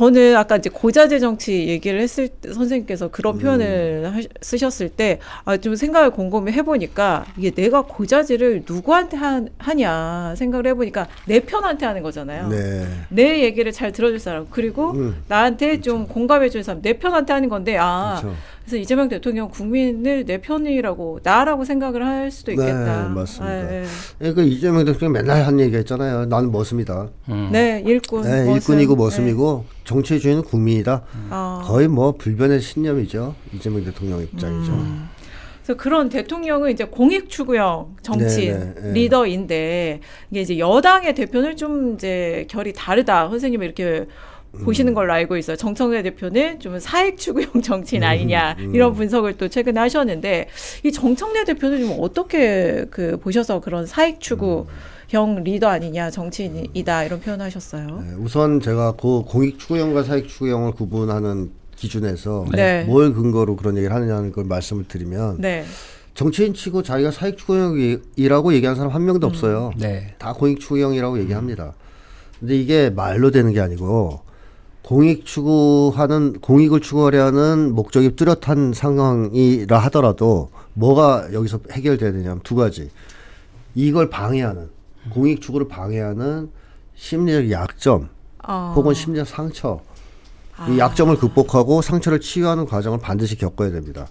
저는 아까 이제 고자재 정치 얘기를 했을 때 선생님께서 그런 표현을 쓰셨을 때 좀 생각을 곰곰이 해보니까 이게 내가 고자재를 누구한테 하냐 생각을 해보니까 내 편한테 하는 거잖아요. 네. 내 얘기를 잘 들어줄 사람 그리고 나한테 그렇죠. 좀 공감해주는 사람 내 편한테 하는 건데 그렇죠. 그래서 이재명 대통령 국민을 내 편이라고 나라고 생각을 할 수도 있겠다. 네, 맞습니다. 네. 그러니까 이재명 대통령 맨날 한 얘기가 있잖아요. 나는 머슴이다. 네, 일꾼. 네, 머슴. 일꾼이고 머슴이고 정치의 주인은 국민이다. 어. 거의 뭐 불변의 신념이죠. 이재명 대통령 입장이죠. 그래서 그런 대통령은 이제 공익 추구형 정치인 네, 네, 네. 리더인데 이게 이제 여당의 대표는 좀 이제 결이 다르다. 선생님이 이렇게 보시는 걸로 알고 있어요. 정청래 대표는 좀 사익 추구형 정치인 아니냐 이런 분석을 또 최근에 하셨는데 이 정청래 대표는 좀 어떻게 보셔서 그런 사익 추구형 리더 아니냐 정치인이다 이런 표현하셨어요. 네, 우선 제가 그 공익 추구형과 사익 추구형을 구분하는 기준에서 네. 뭘 근거로 그런 얘기를 하느냐는 걸 말씀을 드리면 네. 정치인 치고 자기가 사익 추구형이라고 얘기하는 사람 한 명도 없어요. 네. 다 공익 추구형이라고 얘기합니다. 근데 이게 말로 되는 게 아니고 공익을 추구하려 하는 목적이 뚜렷한 상황이라 하더라도 뭐가 여기서 해결돼야 되냐면 두 가지. 이걸 방해하는 공익 추구를 방해하는 심리적 약점 혹은 심리적 상처. 이 약점을 극복하고 상처를 치유하는 과정을 반드시 겪어야 됩니다.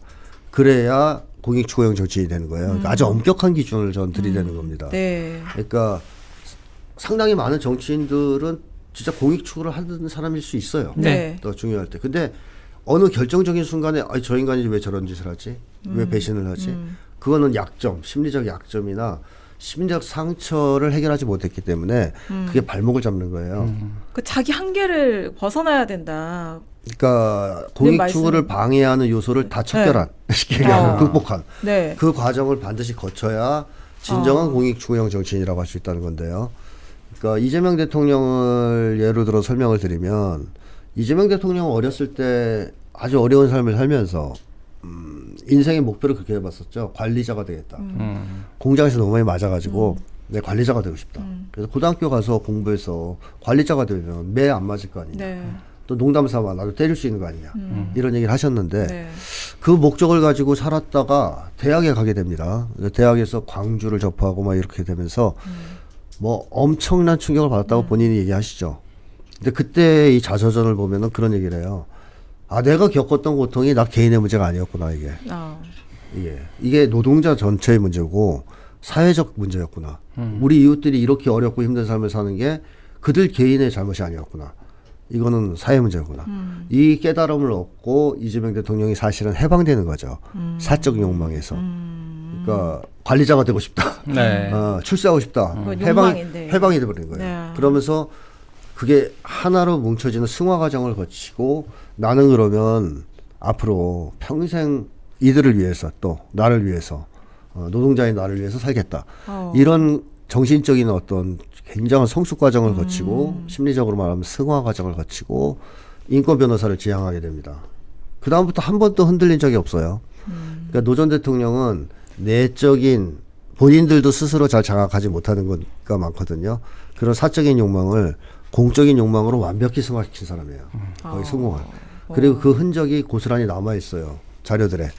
그래야 공익 추구형 정치인이 되는 거예요. 그러니까 아주 엄격한 기준을 전 들이대는 겁니다. 네. 그러니까 상당히 많은 정치인들은 진짜 공익 추구를 하는 사람일 수 있어요. 네. 더 중요할 때. 근데 어느 결정적인 순간에 저 인간이 왜 저런 짓을 하지? 왜 배신을 하지? 그거는 약점, 심리적 약점이나 심리적 상처를 해결하지 못했기 때문에 그게 발목을 잡는 거예요. 그 자기 한계를 벗어나야 된다. 그러니까 공익 추구를 방해하는 요소를 다 척결한, 극복한 네. 그 과정을 반드시 거쳐야 진정한 공익 추구형 정치인이라고 할 수 있다는 건데요. 그러니까 이재명 대통령을 예로 들어 설명을 드리면 이재명 대통령은 어렸을 때 아주 어려운 삶을 살면서 인생의 목표를 그렇게 해봤었죠. 관리자가 되겠다. 공장에서 너무 많이 맞아가지고 내 관리자가 되고 싶다. 그래서 고등학교 가서 공부해서 관리자가 되면 매 안 맞을 거 아니냐. 네. 또 농담 삼아 나도 때릴 수 있는 거 아니냐. 이런 얘기를 하셨는데 네. 그 목적을 가지고 살았다가 대학에 가게 됩니다. 대학에서 광주를 접하고 막 이렇게 되면서 뭐 엄청난 충격을 받았다고 본인이 얘기하시죠. 근데 그때 이 자서전을 보면은 그런 얘기를 해요. 내가 겪었던 고통이 나 개인의 문제가 아니었구나, 이게. 이게 노동자 전체의 문제고 사회적 문제였구나. 우리 이웃들이 이렇게 어렵고 힘든 삶을 사는 게 그들 개인의 잘못이 아니었구나. 이거는 사회 문제구나. 이 깨달음을 얻고 이재명 대통령이 사실은 해방되는 거죠. 사적 욕망에서. 그러니까 관리자가 되고 싶다. 네. 출세하고 싶다. 해방이 돼버린 거예요. 네. 그러면서 그게 하나로 뭉쳐지는 승화 과정을 거치고 나는 그러면 앞으로 평생 이들을 위해서 또 나를 위해서 노동자인 나를 위해서 살겠다. 이런 정신적인 어떤 굉장한 성숙 과정을 거치고 심리적으로 말하면 승화 과정을 거치고 인권 변호사를 지향하게 됩니다. 그 다음부터 한 번도 흔들린 적이 없어요. 그러니까 노 전 대통령은 내적인 본인들도 스스로 잘 장악하지 못하는 것가 많거든요. 그런 사적인 욕망을 공적인 욕망으로 완벽히 승화시킨 사람이에요. 거의 성공한. 그리고 그 흔적이 고스란히 남아 있어요. 자료들에.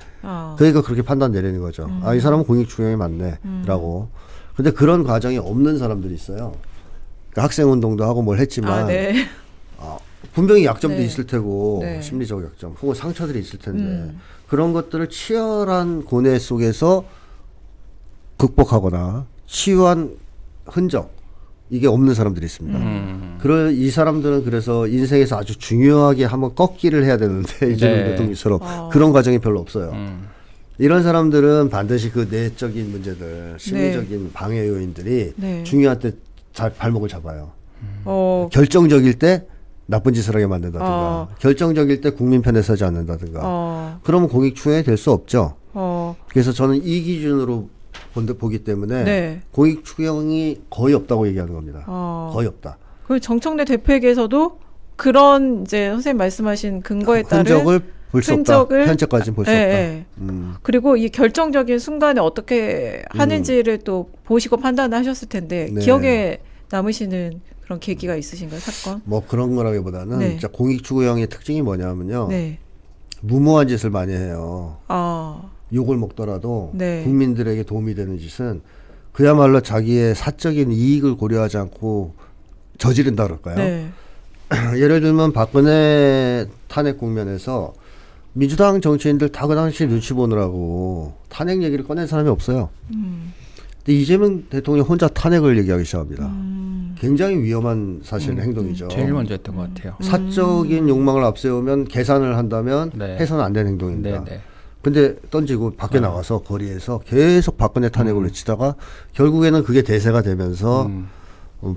그러니까 그렇게 판단 내리는 거죠. 이 사람은 공익 추구형이 맞네라고. 근데 그런 과정이 없는 사람들이 있어요. 그러니까 학생 운동도 하고 뭘 했지만 네. 분명히 약점도 네. 있을 테고 네. 심리적 약점 혹은 상처들이 있을 텐데 그런 것들을 치열한 고뇌 속에서 극복하거나 치유한 흔적 이게 없는 사람들이 있습니다. 이 사람들은 그래서 인생에서 아주 중요하게 한번 꺾기를 해야 되는데 이재명 대통령처럼 그런 과정이 별로 없어요. 이런 사람들은 반드시 그 내적인 문제들, 심리적인 방해 요인들이 중요할 때 잘 발목을 잡아요. 결정적일 때 나쁜 짓을 하게 만든다든가 결정적일 때 국민 편에 서지 않는다든가 그러면 공익 추구형이 될 수 없죠. 그래서 저는 이 기준으로 보기 때문에 공익 추구형이 거의 없다고 얘기하는 겁니다. 거의 없다. 그 정청래 대표에게서도 그런 이제 선생님 말씀하신 근거에 따른 흔적을 볼 수 없다. 현재까지는 볼 수 없다. 그리고 이 결정적인 순간에 어떻게 하는지를 또 보시고 판단하셨을 텐데 기억에 남으시는 그런 계기가 있으신가요, 사건? 뭐 그런 거라기보다는 네. 진짜 공익추구형의 특징이 뭐냐면요. 네. 무모한 짓을 많이 해요. 아, 욕을 먹더라도 네. 국민들에게 도움이 되는 짓은 그야말로 자기의 사적인 이익을 고려하지 않고 저지른다 그럴까요? 네. 예를 들면 박근혜 탄핵 국면에서 민주당 정치인들 다 그 당시 눈치 보느라고 탄핵 얘기를 꺼낸 사람이 없어요. 근데 이재명 대통령 혼자 탄핵을 얘기하기 시작합니다. 굉장히 위험한 사실 행동이죠. 제일 먼저 했던 것 같아요. 사적인 욕망을 앞세우면 계산을 한다면 네. 해서는 안 되는 행동입니다. 네, 네. 근데 던지고 밖에 나가서 거리에서 계속 박근혜 탄핵을 외치다가 결국에는 그게 대세가 되면서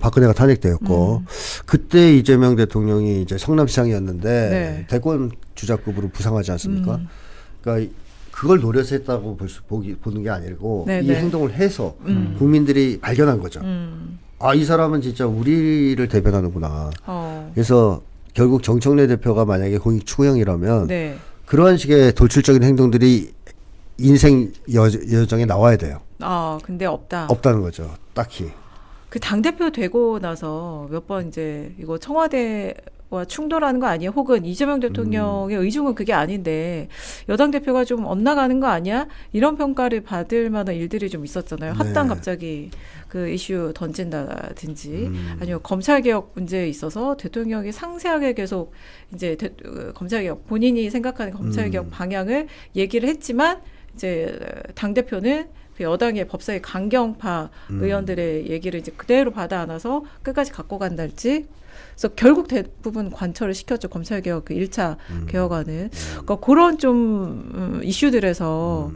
박근혜가 탄핵되었고 그때 이재명 대통령이 이제 성남시장이었는데 네. 대권 주자급으로 부상하지 않습니까? 그러니까 그걸 노려서 했다고 보는 게 아니고 네, 이 네. 행동을 해서 국민들이 발견한 거죠. 아, 이 사람은 진짜 우리를 대변하는구나. 그래서 결국 정청래 대표가 만약에 공익추구형이라면 네. 그러한 식의 돌출적인 행동들이 인생 여정에 나와야 돼요. 아, 근데 없다. 없다는 거죠. 딱히. 그 당대표 되고 나서 몇 번 이제 이거 청와대와 충돌하는 거 아니에요? 혹은 이재명 대통령의 의중은 그게 아닌데 여당 대표가 좀 엇나가는 거 아니야? 이런 평가를 받을 만한 일들이 좀 있었잖아요. 합당 네. 갑자기 그 이슈 던진다든지 아니면 검찰개혁 문제에 있어서 대통령이 상세하게 계속 이제 검찰개혁 본인이 생각하는 검찰개혁 방향을 얘기를 했지만 이제 당대표는 그 여당의 법사위 강경파 의원들의 얘기를 이제 그대로 받아 안아서 끝까지 갖고 간달지. 그래서 결국 대부분 관철을 시켰죠. 검찰개혁 그 1차 개혁안은. 그러니까 그런 좀 이슈들에서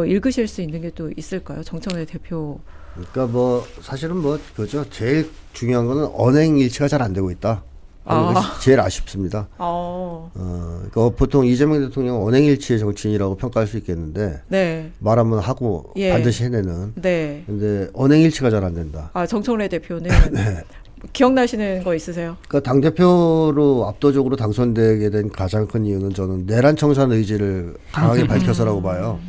읽으실 수 있는 게 또 있을까요? 정청래 대표. 그러니까 뭐 사실은 뭐 그죠. 제일 중요한 거는 언행 일치가 잘 안 되고 있다. 하는 것이 제일 아쉽습니다. 그러니까 보통 이재명 대통령 언행일치의 정치인이라고 평가할 수 있겠는데 네. 말 한번 하고 예. 반드시 해내는. 네. 근데 언행일치가 잘 안 된다. 아, 정청래 대표는 기억나시는 거 있으세요? 그러니까 당 대표로 압도적으로 당선되게 된 가장 큰 이유는 저는 내란 청산 의지를 강하게 밝혀서라고 봐요.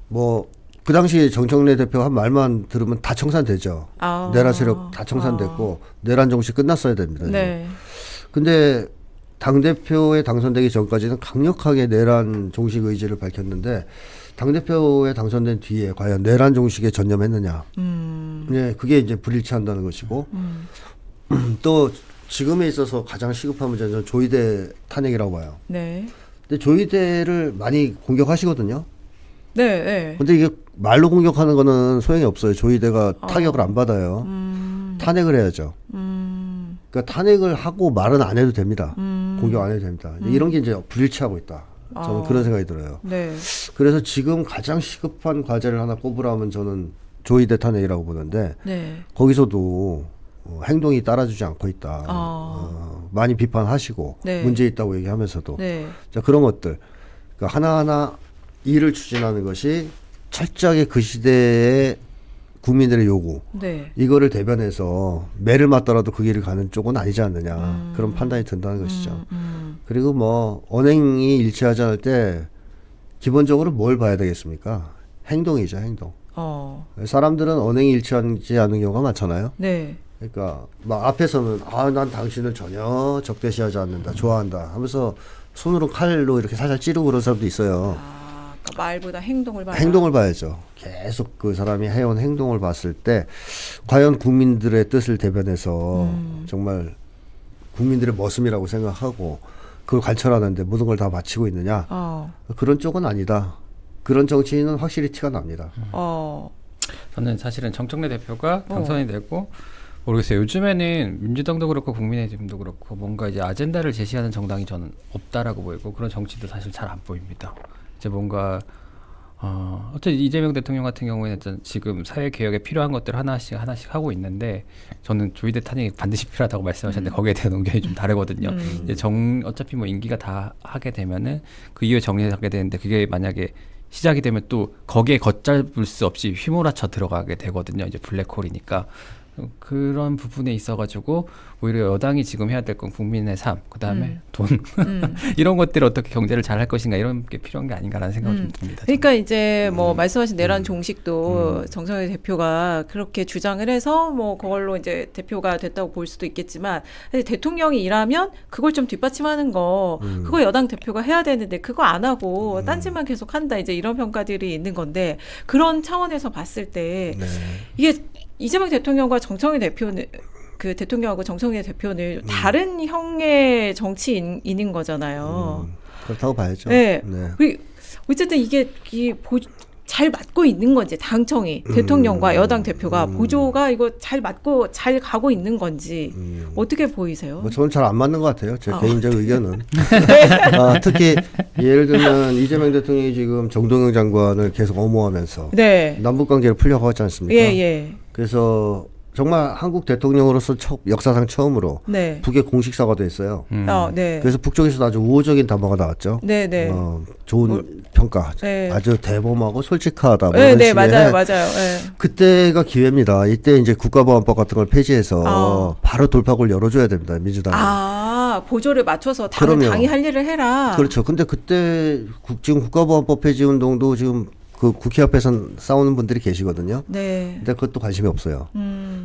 뭐 그 당시 정청래 대표 한 말만 들으면 다 청산되죠. 아. 내란 세력 다 청산됐고 내란 정식 끝났어야 됩니다. 네. 근데 당대표에 당선되기 전까지는 강력하게 내란 종식 의지를 밝혔는데 당대표에 당선된 뒤에 과연 내란 종식에 전념했느냐. 네, 그게 이제 불일치한다는 것이고 또 지금에 있어서 가장 시급한 문제는 조이대 탄핵이라고 봐요. 네. 근데 조이대를 많이 공격하시거든요. 네, 네. 근데 이게 말로 공격하는 거는 소용이 없어요. 조이대가 타격을 안 받아요. 탄핵을 해야죠. 그러니까 탄핵을 하고 말은 안 해도 됩니다. 공격 안 해도 됩니다. 이런 게 이제 불일치하고 있다. 저는 그런 생각이 들어요. 네. 그래서 지금 가장 시급한 과제를 하나 꼽으라면 저는 조이대 탄핵이라고 보는데 네. 거기서도 행동이 따라주지 않고 있다. 많이 비판하시고 네. 문제 있다고 얘기하면서도 네. 자, 그런 것들 그러니까 하나하나 일을 추진하는 것이 철저하게 그 시대의 국민들의 요구 네. 이거를 대변해서 매를 맞더라도 그 길을 가는 쪽은 아니지 않느냐 그런 판단이 든다는 것이죠. 그리고 뭐 언행이 일치하지 않을 때 기본적으로 뭘 봐야 되겠습니까? 행동이죠, 행동. 사람들은 언행이 일치하지 않는 경우가 많잖아요. 네. 그러니까 막 앞에서는 난 당신을 전혀 적대시하지 않는다, 좋아한다 하면서 손으로 칼로 이렇게 살살 찌르고 그런 사람도 있어요. 그러니까 말보다 행동을 봐야. 행동을 봐야죠. 계속 그 사람이 해온 행동을 봤을 때 과연 국민들의 뜻을 대변해서 정말 국민들의 머슴이라고 생각하고 그걸 관철하는데 모든 걸 다 바치고 있느냐. 그런 쪽은 아니다. 그런 정치인은 확실히 티가 납니다. 저는 사실은 정청래 대표가 당선이 되고 모르겠어요. 요즘에는 민주당도 그렇고 국민의힘도 그렇고 뭔가 이제 아젠다를 제시하는 정당이 저는 없다라고 보이고 그런 정치도 사실 잘 안 보입니다. 이제 뭔가 어쨌든 이재명 대통령 같은 경우에는 지금 사회 개혁에 필요한 것들 하나씩 하고 있는데 저는 조이대 탄핵이 반드시 필요하다고 말씀하셨는데 거기에 대한 의견이 좀 다르거든요. 이제 어차피 뭐 임기가 다 하게 되면은 그 이후에 정리하게 되는데 그게 만약에 시작이 되면 또 거기에 걷잡을 수 없이 휘몰아쳐 들어가게 되거든요. 이제 블랙홀이니까 그런 부분에 있어가지고 오히려 여당이 지금 해야 될 건 국민의 삶, 그 다음에 돈 이런 것들을 어떻게 경제를 잘 할 것인가 이런 게 필요한 게 아닌가라는 생각이 좀 듭니다. 그러니까 이제 뭐 말씀하신 내란 종식도 정청래 대표가 그렇게 주장을 해서 뭐 그걸로 이제 대표가 됐다고 볼 수도 있겠지만 대통령이 일하면 그걸 좀 뒷받침하는 거 그거 여당 대표가 해야 되는데 그거 안 하고 딴짓만 계속 한다 이제 이런 평가들이 있는 건데 그런 차원에서 봤을 때 네. 이게 이재명 대통령과 정청래 대표는 그 대통령하고 정청래 대표는 다른 형의 정치인인 거잖아요. 그렇다고 봐야죠. 네. 네. 그리고 어쨌든 이게 잘 맞고 있는 건지 당청이 대통령과 여당 대표가 보조가 이거 잘 맞고 잘 가고 있는 건지 어떻게 보이세요? 뭐 저는 잘 안 맞는 것 같아요. 제 개인적 의견은. 특히 예를 들면 이재명 대통령이 지금 정동영 장관을 계속 엄호하면서 네. 남북 관계를 풀려고 하지 않습니까? 예. 그래서 정말 한국 대통령으로서 역사상 처음으로 네. 북에 공식 사과도 했어요. 네. 그래서 북쪽에서 아주 우호적인 담화가 나왔죠. 네. 좋은 평가, 네. 아주 대범하고 솔직하다. 뭐 네, 이런 네, 식의. 맞아요. 네. 그때가 기회입니다. 이때 이제 국가보안법 같은 걸 폐지해서 바로 돌파구를 열어줘야 됩니다. 민주당이. 보조를 맞춰서 그럼요. 당이 할 일을 해라. 그렇죠. 근데 그때 지금 국가보안법 폐지 운동도 지금 그 국회 앞에서 싸우는 분들이 계시거든요. 네. 근데 그것도 관심이 없어요.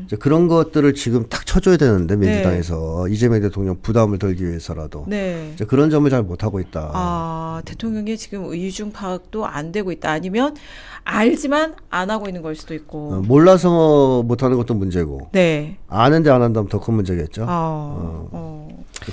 이제 그런 것들을 지금 딱 쳐줘야 되는데 민주당에서 이재명 대통령 부담을 덜기 위해서라도 네. 이제 그런 점을 잘 못하고 있다. 대통령이 지금 의중 파악도 안 되고 있다. 아니면 알지만 안 하고 있는 걸 수도 있고. 몰라서 못하는 것도 문제고 네. 아는데 안 한다면 더 큰 문제겠죠.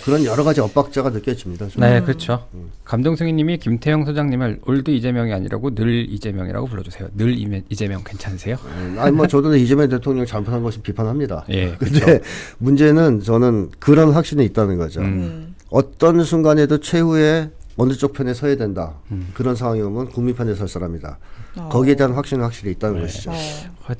그런 여러 가지 엇박자가 느껴집니다. 좀. 네, 그렇죠. 감동승희님이 김태형 소장님을 올드 이재명이 아니라고 늘 이재명이라고 불러주세요. 늘 이재명 괜찮으세요? 아니 뭐 저도 이재명 대통령 잘못한 것을 비판합니다. 예, 근데 문제는 저는 그런 확신이 있다는 거죠. 어떤 순간에도 최후의 어느 쪽 편에 서야 된다. 그런 상황이 오면 국민 편에 설 사람이다. 거기에 대한 확신은 확실히 있다는 것이죠.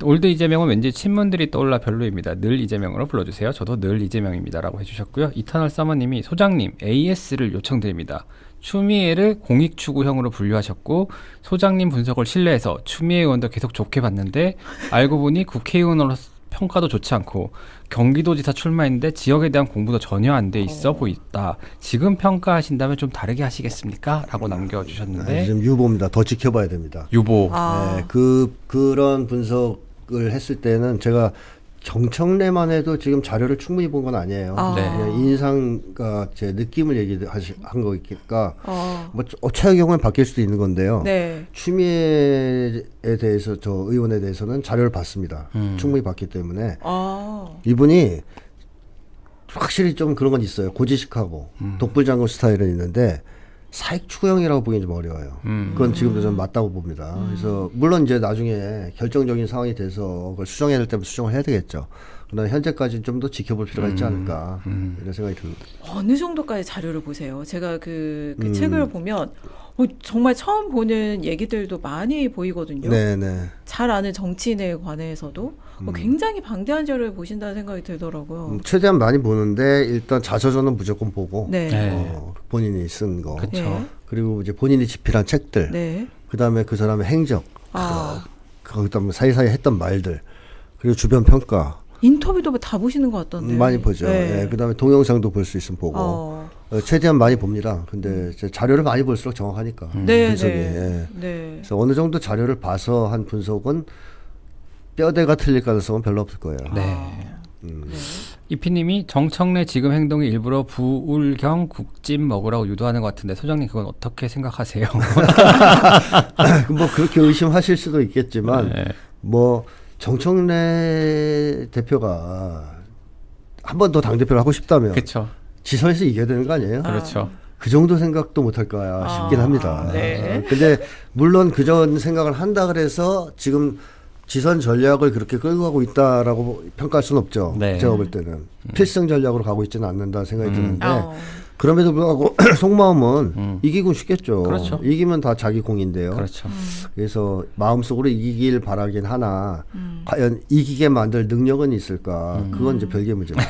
올드 이재명은 왠지 친문들이 떠올라 별로입니다. 늘 이재명으로 불러주세요. 저도 늘 이재명입니다라고 해주셨고요. 이터널 서머님이 소장님 AS를 요청드립니다. 추미애를 공익추구형으로 분류하셨고 소장님 분석을 신뢰해서 추미애 의원도 계속 좋게 봤는데 알고 보니 국회의원으로서 평가도 좋지 않고 경기도지사 출마했는데 지역에 대한 공부도 전혀 안 돼 있어 보인다. 지금 평가하신다면 좀 다르게 하시겠습니까? 라고 남겨주셨는데 지금 유보입니다. 더 지켜봐야 됩니다. 유보. 네, 그런 분석을 했을 때는 제가 정청래만 해도 지금 자료를 충분히 본 건 아니에요. 그냥 인상과 제 느낌을 얘기한 거니까 뭐 최악의 경우는 바뀔 수도 있는 건데요. 네. 추미애에 대해서 저 의원에 대해서는 자료를 봤습니다. 충분히 봤기 때문에 이분이 확실히 좀 그런 건 있어요. 고지식하고 독불장군 스타일은 있는데 사익 추구형이라고 보기엔 좀 어려워요. 그건 지금도 저는 맞다고 봅니다. 그래서 물론 이제 나중에 결정적인 상황이 돼서 그걸 수정해야 될 때면 수정을 해야 되겠죠. 그러나 현재까지는 좀 더 지켜볼 필요가 있지 않을까 이런 생각이 듭니다. 어느 정도까지 자료를 보세요? 제가 그 책을 보면 정말 처음 보는 얘기들도 많이 보이거든요. 네네. 잘 아는 정치인에 관해서도 굉장히 방대한 자료를 보신다는 생각이 들더라고요. 최대한 많이 보는데 일단 자서전은 무조건 보고 네. 본인이 쓴 거. 그쵸. 네. 그리고 이제 본인이 집필한 책들. 네. 그다음에 그 사람의 행적. 그다음에 사이사이 했던 말들. 그리고 주변 평가. 인터뷰도 다 보시는 것 같던데. 많이 보죠. 네. 예, 그다음에 동영상도 볼 수 있으면 보고. 최대한 많이 봅니다. 근데 이제 자료를 많이 볼수록 정확하니까. 네, 분석이. 네. 예. 네. 그래서 어느 정도 자료를 봐서 한 분석은 뼈대가 틀릴 가능성은 별로 없을 거예요. 네. 이피님이 정청래 지금 행동이 일부러 부울경 국찜 먹으라고 유도하는 것 같은데 소장님 그건 어떻게 생각하세요? 뭐 그렇게 의심하실 수도 있겠지만 네. 뭐 정청래 대표가 한 번 더 당대표를 하고 싶다면 그렇죠. 지선에서 이겨야 되는 거 아니에요? 그렇죠. 그 정도 생각도 못할 거야 싶긴 합니다. 네. 근데 물론 그전 생각을 한다 그래서 지금 지선 전략을 그렇게 끌고 가고 있다라고 평가할 수는 없죠. 네. 제가 볼 때는 필승 전략으로 가고 있지는 않는다 생각이 드는데 어. 그럼에도 불구하고 속마음은 이기고 싶겠죠. 그렇죠. 이기면 다 자기 공인데요. 그렇죠. 그래서 마음속으로 이기길 바라긴 하나 과연 이기게 만들 능력은 있을까? 그건 이제 별개의 문제입니다.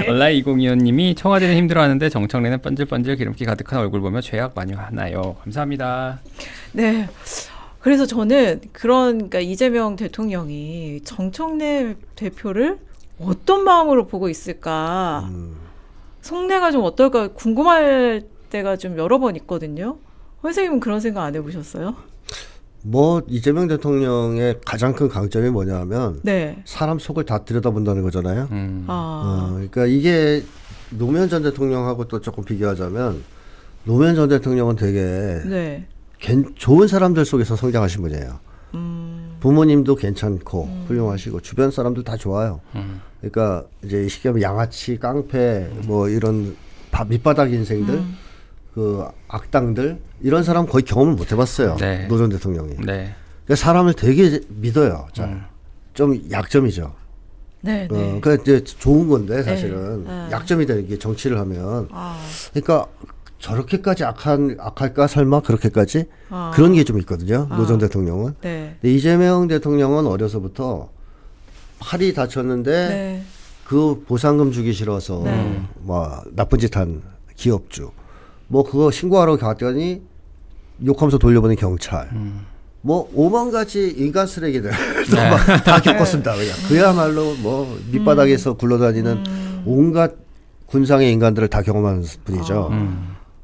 온라인 2025님이 청와대는 힘들어하는데 정청래는 번질번질 기름기 가득한 얼굴 보며 죄악 많이 하나요? 감사합니다. 네. 그래서 저는 그러니까 이재명 대통령이 정청래 대표를 어떤 마음으로 보고 있을까. 속내가 좀 어떨까 궁금할 때가 좀 여러 번 있거든요. 선생님은 그런 생각 안 해보셨어요? 뭐 이재명 대통령의 가장 큰 강점이 뭐냐면 네. 사람 속을 다 들여다본다는 거잖아요. 그러니까 이게 노무현 전 대통령하고 또 조금 비교하자면 노무현 전 대통령은 되게 네. 좋은 사람들 속에서 성장하신 분이에요. 부모님도 괜찮고 훌륭하시고 주변 사람들 다 좋아요. 그러니까 이제 쉽게 말하면 양아치, 깡패 뭐 이런 밑바닥 인생들 그 악당들 이런 사람 거의 경험을 못 해봤어요. 네. 노 전 대통령이. 네. 그러니까 사람을 되게 믿어요. 잘. 좀 약점이죠. 네. 네. 그러니까 이제 좋은 건데 사실은 네. 약점이 되는 게 정치를 하면. 아. 그러니까 저렇게까지 악할까 설마 그렇게까지 아. 그런 게 좀 있거든요. 노 전 대통령은. 네. 근데 이재명 대통령은 어려서부터 팔이 다쳤는데 네. 그 보상금 주기 싫어서 네. 뭐 나쁜 짓 한 기업주 뭐 그거 신고하러 갔더니 욕하면서 돌려보낸 경찰 뭐 5만 가지 인간 쓰레기들 다 겪었습니다. 그냥 그야말로 뭐 밑바닥에서 굴러다니는 온갖 군상의 인간들을 다 경험한 분이죠.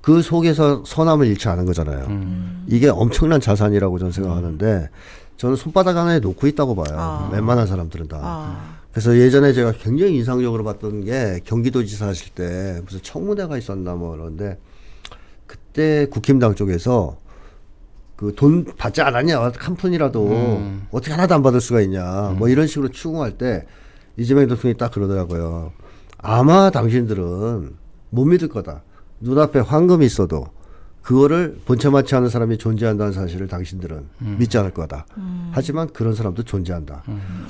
그 속에서 선함을 잃지 않은 거잖아요. 이게 엄청난 자산이라고 저는 생각하는데 저는 손바닥 하나에 놓고 있다고 봐요. 웬만한 사람들은 다. 그래서 예전에 제가 굉장히 인상적으로 봤던 게 경기도지사 하실 때 무슨 청문회가 있었나 뭐 그런데 그때 국힘당 쪽에서 그 돈 받지 않았냐 한 푼이라도 어떻게 하나도 안 받을 수가 있냐 뭐 이런 식으로 추궁할 때 이재명 대통령이 딱 그러더라고요. 아마 당신들은 못 믿을 거다. 눈앞에 황금이 있어도 그거를 본체맞지 않은 사람이 존재한다는 사실을 당신들은 믿지 않을 거다. 하지만 그런 사람도 존재한다.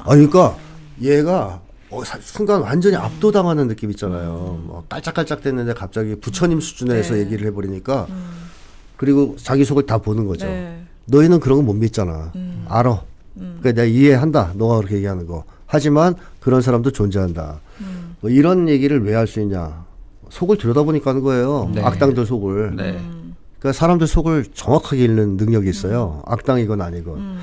그러니까 얘가 순간 완전히 압도당하는 느낌 있잖아요. 뭐 깔짝깔짝 됐는데 갑자기 부처님 수준에서 네. 얘기를 해버리니까 그리고 자기 속을 다 보는 거죠. 네. 너희는 그런 거 못 믿잖아. 알아. 그러니까 내가 이해한다. 너가 그렇게 얘기하는 거. 하지만 그런 사람도 존재한다. 뭐 이런 얘기를 왜 할 수 있냐. 속을 들여다보니까 하는 거예요. 네. 악당들 속을. 네. 그러니까 사람들 속을 정확하게 읽는 능력이 있어요. 악당이건 아니건.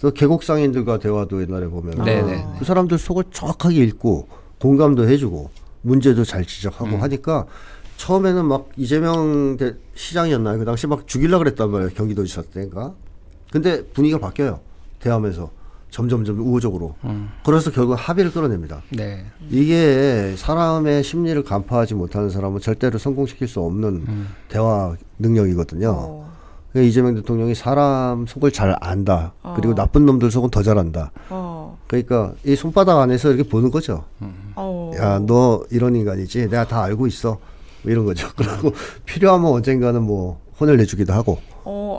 또 계곡상인들과 대화도 옛날에 보면 네네. 그 사람들 속을 정확하게 읽고 공감도 해주고 문제도 잘 지적하고 하니까 처음에는 막 이재명 시장이었나요? 그 당시 막 죽이려고 그랬단 말이에요. 경기도지사 때인가. 근데 분위기가 바뀌어요. 대하면서 점점점 우호적으로. 그래서 결국 합의를 끌어냅니다. 네. 이게 사람의 심리를 간파하지 못하는 사람은 절대로 성공시킬 수 없는 대화 능력이거든요. 그러니까 이재명 대통령이 사람 속을 잘 안다. 그리고 나쁜 놈들 속은 더 잘한다. 그러니까 이 손바닥 안에서 이렇게 보는 거죠. 야, 너 이런 인간이지. 내가 다 알고 있어. 뭐 이런 거죠. 그리고 필요하면 언젠가는 뭐 혼을 내주기도 하고.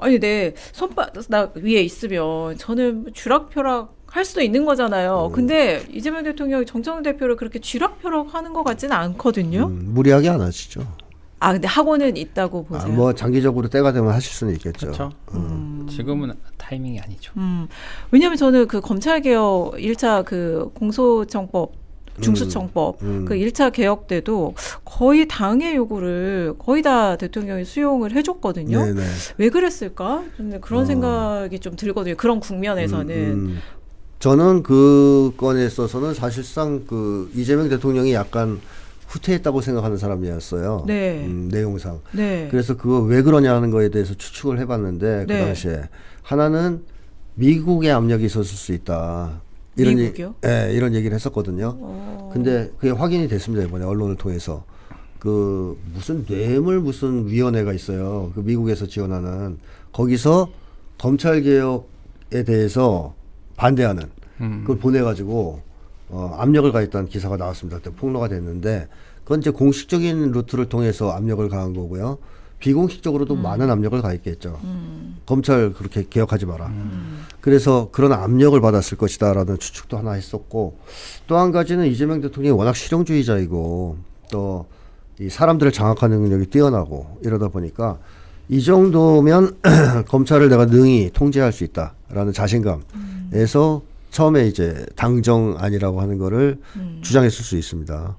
아니, 내 손바닥 위에 있으면 저는 쥐락펴락 할 수도 있는 거잖아요. 근데 이재명 대통령이 정청래 대표를 그렇게 쥐락펴락 하는 것 같지는 않거든요. 무리하게 안 하시죠. 근데 하고는 있다고 보세요. 뭐 장기적으로 때가 되면 하실 수는 있겠죠. 그렇죠. 지금은 타이밍이 아니죠. 왜냐하면 저는 그 검찰개혁 1차 그 공소청법 중수청법 그 1차 개혁 때도 거의 당의 요구를 거의 다 대통령이 수용을 해줬거든요. 네네. 왜 그랬을까? 근데 그런 생각이 좀 들거든요. 그런 국면에서는. 저는 그 건에 있어서는 사실상 그 이재명 대통령이 약간 후퇴했다고 생각하는 사람이었어요. 네. 내용상. 네. 그래서 그거 왜 그러냐 하는 거에 대해서 추측을 해봤는데 그 네. 당시에 하나는 미국의 압력이 있었을 수 있다. 미국이요? 이런 얘기를 했었거든요. 근데 그게 확인이 됐습니다. 이번에 언론을 통해서. 그 무슨 뇌물 무슨 위원회가 있어요. 그 미국에서 지원하는 거기서 검찰 개혁에 대해서 반대하는 그걸 보내가지고 압력을 가했다는 기사가 나왔습니다. 그때 폭로가 됐는데 그건 이제 공식적인 루트를 통해서 압력을 가한 거고요. 비공식적으로도 많은 압력을 가했겠죠. 검찰 그렇게 개혁하지 마라. 그래서 그런 압력을 받았을 것이다라는 추측도 하나 했었고 또 한 가지는 이재명 대통령이 워낙 실용주의자이고 또 이 사람들을 장악하는 능력이 뛰어나고 이러다 보니까 이 정도면 검찰을 내가 능히 통제할 수 있다라는 자신감에서 처음에 이제 당정안이라고 하는 거를 주장했을 수 있습니다.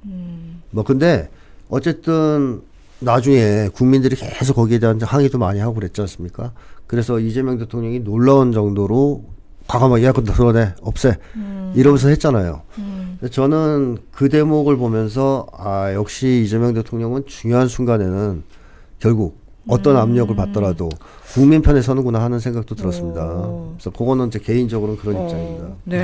뭐 근데 어쨌든 나중에 국민들이 계속 거기에 대한 항의도 많이 하고 그랬지 않습니까? 그래서 이재명 대통령이 놀라운 정도로 과감하게 그거 들어내 없애 이러면서 했잖아요. 저는 그 대목을 보면서 아 역시 이재명 대통령은 중요한 순간에는 결국 어떤 압력을 받더라도 국민 편에 서는구나 하는 생각도 들었습니다. 그래서 그거는 제 개인적으로는 그런 입장입니다. 네.